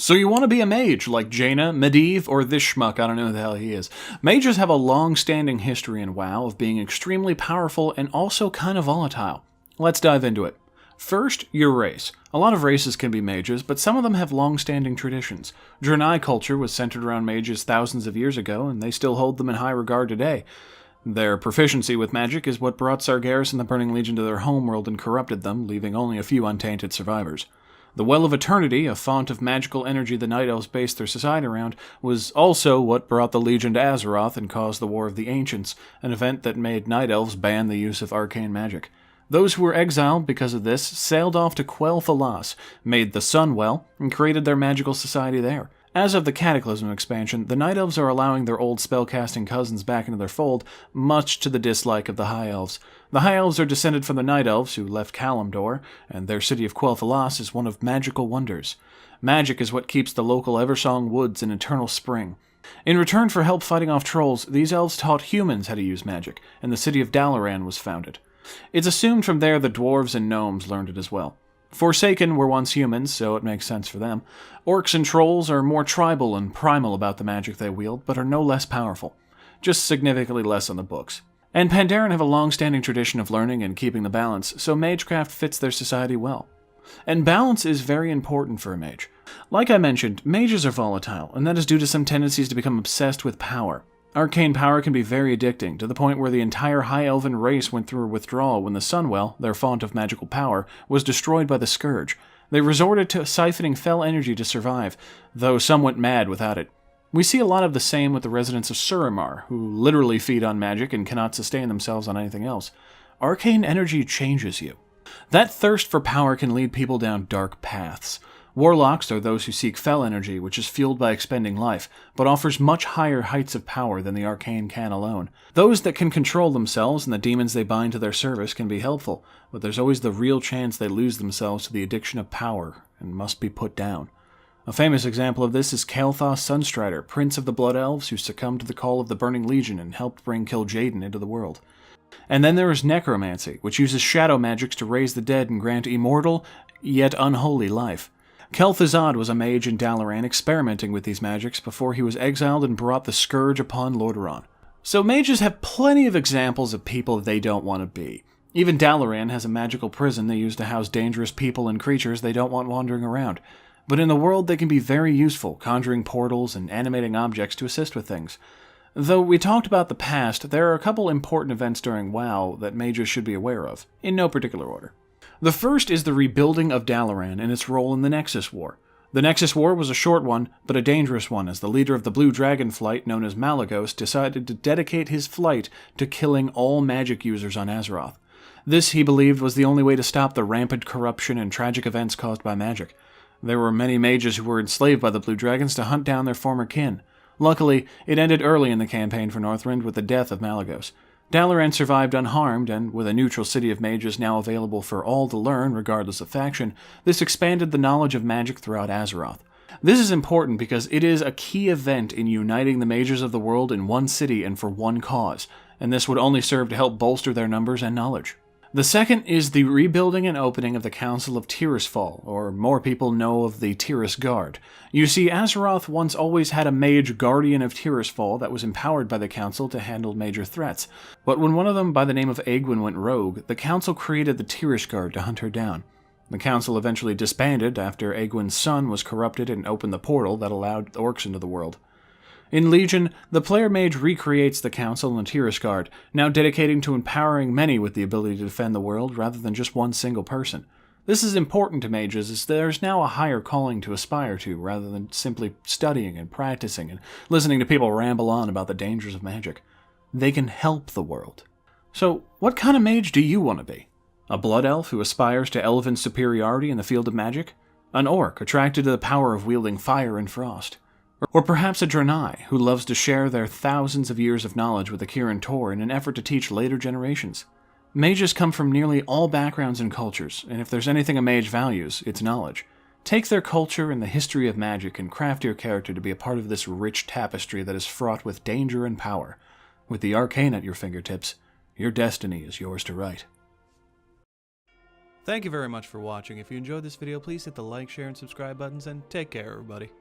So you want to be a mage, like Jaina, Medivh, or this schmuck, I don't know who the hell he is. Mages have a long-standing history in WoW of being extremely powerful and also kind of volatile. Let's dive into it. First, your race. A lot of races can be mages, but some of them have long-standing traditions. Draenei culture was centered around mages thousands of years ago, and they still hold them in high regard today. Their proficiency with magic is what brought Sargeras and the Burning Legion to their homeworld and corrupted them, leaving only a few untainted survivors. The Well of Eternity, a font of magical energy the Night Elves based their society around, was also what brought the Legion to Azeroth and caused the War of the Ancients, an event that made Night Elves ban the use of arcane magic. Those who were exiled because of this sailed off to Quel'Thalas, made the Sunwell, and created their magical society there. As of the Cataclysm expansion, the Night Elves are allowing their old spellcasting cousins back into their fold, much to the dislike of the High Elves. The High Elves are descended from the Night Elves, who left Kalimdor, and their city of Quel'Thalas is one of magical wonders. Magic is what keeps the local Eversong woods in eternal spring. In return for help fighting off trolls, these elves taught humans how to use magic, and the city of Dalaran was founded. It's assumed from there the dwarves and gnomes learned it as well. Forsaken were once humans, so it makes sense for them. Orcs and trolls are more tribal and primal about the magic they wield, but are no less powerful. Just significantly less on the books. And Pandaren have a long-standing tradition of learning and keeping the balance, so magecraft fits their society well. And balance is very important for a mage. Like I mentioned, mages are volatile, and that is due to some tendencies to become obsessed with power. Arcane power can be very addicting, to the point where the entire High Elven race went through a withdrawal when the Sunwell, their font of magical power, was destroyed by the Scourge. They resorted to siphoning fell energy to survive, though some went mad without it. We see a lot of the same with the residents of Suramar, who literally feed on magic and cannot sustain themselves on anything else. Arcane energy changes you. That thirst for power can lead people down dark paths. Warlocks are those who seek fell energy, which is fueled by expending life, but offers much higher heights of power than the arcane can alone. Those that can control themselves and the demons they bind to their service can be helpful, but there's always the real chance they lose themselves to the addiction of power and must be put down. A famous example of this is Kael'thas Sunstrider, prince of the Blood Elves who succumbed to the call of the Burning Legion and helped bring Kil'jaeden into the world. And then there is necromancy, which uses shadow magics to raise the dead and grant immortal, yet unholy life. Kel'Thuzad was a mage in Dalaran experimenting with these magics before he was exiled and brought the Scourge upon Lordaeron. So mages have plenty of examples of people they don't want to be. Even Dalaran has a magical prison they use to house dangerous people and creatures they don't want wandering around. But in the world they can be very useful, conjuring portals and animating objects to assist with things. Though we talked about the past, there are a couple important events during WoW that mages should be aware of, in no particular order. The first is the rebuilding of Dalaran and its role in the Nexus War. The Nexus War was a short one, but a dangerous one, as the leader of the Blue Dragon Flight, known as Malygos, decided to dedicate his flight to killing all magic users on Azeroth. This, he believed, was the only way to stop the rampant corruption and tragic events caused by magic. There were many mages who were enslaved by the Blue Dragons to hunt down their former kin. Luckily, it ended early in the campaign for Northrend with the death of Malygos. Dalaran survived unharmed, and with a neutral city of mages now available for all to learn, regardless of faction, this expanded the knowledge of magic throughout Azeroth. This is important because it is a key event in uniting the mages of the world in one city and for one cause, and this would only serve to help bolster their numbers and knowledge. The second is the rebuilding and opening of the Council of Tirisfal, or more people know of the Tiris Guard. You see, Azeroth once always had a mage guardian of Tirisfal that was empowered by the Council to handle major threats, but when one of them by the name of Aegwynn went rogue, the Council created the Tiris Guard to hunt her down. The Council eventually disbanded after Aegwynn's son was corrupted and opened the portal that allowed orcs into the world. In Legion, the player mage recreates the Council and Tiris Guard, now dedicating to empowering many with the ability to defend the world rather than just one single person. This is important to mages, as there's now a higher calling to aspire to, rather than simply studying and practicing and listening to people ramble on about the dangers of magic. They can help the world. So, what kind of mage do you want to be? A blood elf who aspires to elven superiority in the field of magic? An orc attracted to the power of wielding fire and frost? Or perhaps a Draenei who loves to share their thousands of years of knowledge with the Kirin Tor in an effort to teach later generations? Mages come from nearly all backgrounds and cultures, and if there's anything a mage values, it's knowledge. Take their culture and the history of magic and craft your character to be a part of this rich tapestry that is fraught with danger and power. With the arcane at your fingertips, your destiny is yours to write. Thank you very much for watching. If you enjoyed this video, please hit the like, share, and subscribe buttons, and take care, everybody.